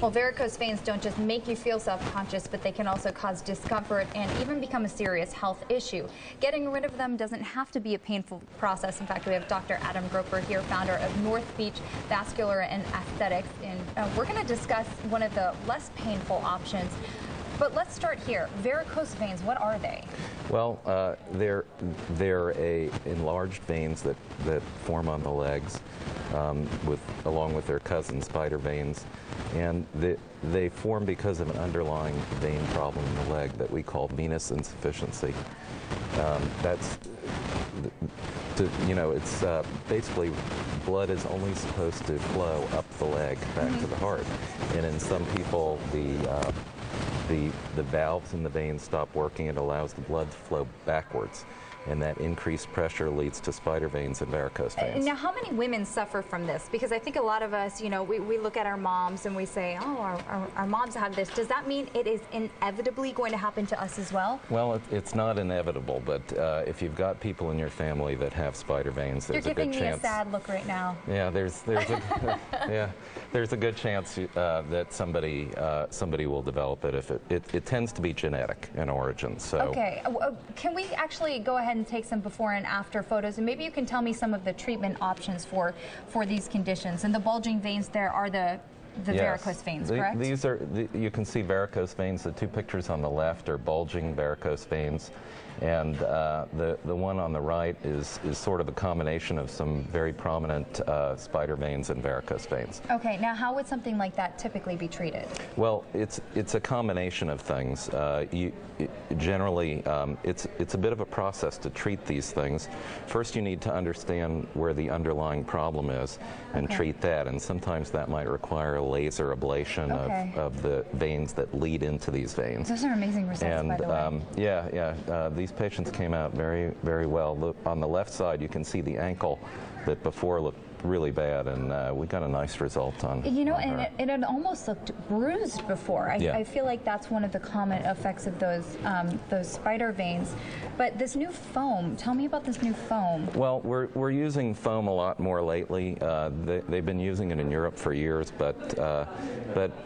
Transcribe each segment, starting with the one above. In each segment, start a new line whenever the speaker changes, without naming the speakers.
Well, varicose veins don't just make you feel self-conscious, but they can also cause discomfort and even become a serious health issue. Getting rid of them doesn't have to be a painful process. In fact, we have Dr. Adam Gropper here, founder of North Beach Vascular and Aesthetics, and we're going to discuss one of the less painful options. But let's start here. Varicose veins, what are they?
Well, they're enlarged veins that form on the legs along with their cousin spider veins, and they form because of an underlying vein problem in the leg that we call venous insufficiency. It's basically blood is only supposed to flow up the leg back to the heart, and in some people the valves in the veins stop working. It allows the blood to flow backwards, and that increased pressure leads to spider veins and varicose veins.
Now, how many women suffer from this? Because I think a lot of us, we look at our moms and we say, oh, our moms have this. Does that mean it is inevitably going to happen to us as well?
Well, it's not inevitable, but if you've got people in your family that have spider veins, there's a good chance.
You're giving me a sad look right now.
Yeah, there's a good chance that somebody will develop it if it tends to be genetic in origin. So
okay, can we actually go ahead and take some before and after photos, and maybe you can tell me some of the treatment options for these conditions? And the bulging veins there are the
yes.
Varicose veins, correct?
These are, you can see varicose veins. The two pictures on the left are bulging varicose veins, and the one on the right is sort of a combination of some very prominent spider veins and varicose veins.
Okay, now how would something like that typically be treated?
Well, it's a combination of things. Generally, it's a bit of a process to treat these things. First, you need to understand where the underlying problem is and treat that, and sometimes that might require a laser ablation of the veins that lead into these veins.
Those are amazing results, by the way.
These patients came out very, very well. Look, on the left side, you can see the ankle that before looked really bad, and we got a nice result on her.
And it almost looked bruised before. I feel like that's one of the common effects of those spider veins. But this new foam, tell me about this new foam.
Well, we're using foam a lot more lately. They've been using it in Europe for years, but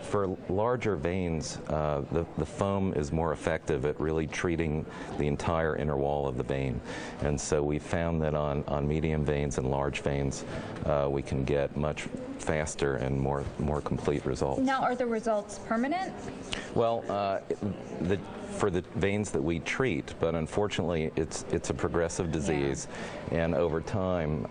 for larger veins, the foam is more effective at really treating the entire inner wall of the vein. And so we found that on medium veins and large veins, we can get much faster and more complete results.
Now, are the results permanent?
Well, for the veins that we treat, but unfortunately it's a progressive disease, and over time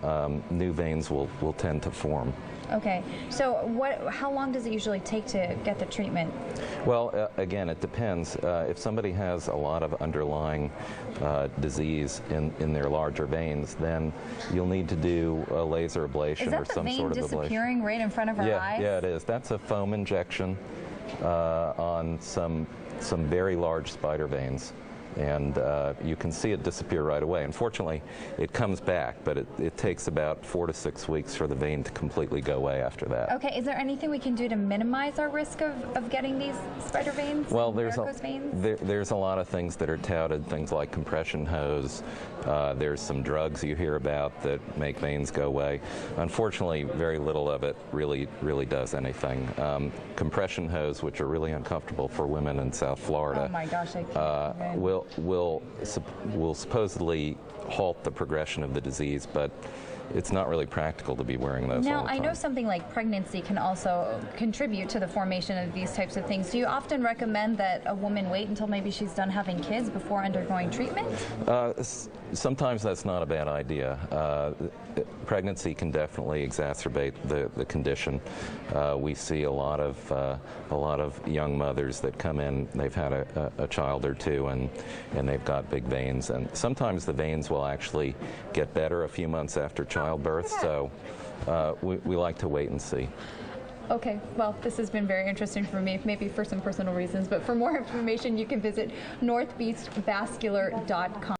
new veins will tend to form.
Okay, so how long does it usually take to get the treatment?
Well, again, it depends. If somebody has a lot of underlying disease in their larger veins, then you'll need to do a laser ablation or some sort of ablation. Is that the vein disappearing right in front of our eyes? Yeah, it is. That's a foam injection on some very large spider veins, and you can see it disappear right away. Unfortunately, it comes back, but it takes about 4 to 6 weeks for the vein to completely go away after that. Okay, is there anything we can do to minimize our risk of getting these spider veins? Well, there's a lot of things that are touted, things like compression hose. There's some drugs you hear about that make veins go away. Unfortunately, very little of it really does anything. Compression hose, which are really uncomfortable for women in South Florida, oh my gosh, I can't will supposedly halt the progression of the disease, but it's not really practical to be wearing those all the time. Now, I know something like pregnancy can also contribute to the formation of these types of things. Do you often recommend that a woman wait until maybe she's done having kids before undergoing treatment? Sometimes that's not a bad idea. Pregnancy can definitely exacerbate the condition. We see a lot of young mothers that come in, they've had a child or two, and they've got big veins, and sometimes the veins will actually get better a few months after childbirth, so we like to wait and see. Okay, well, this has been very interesting for me, maybe for some personal reasons, but for more information you can visit northbeachvascular.com.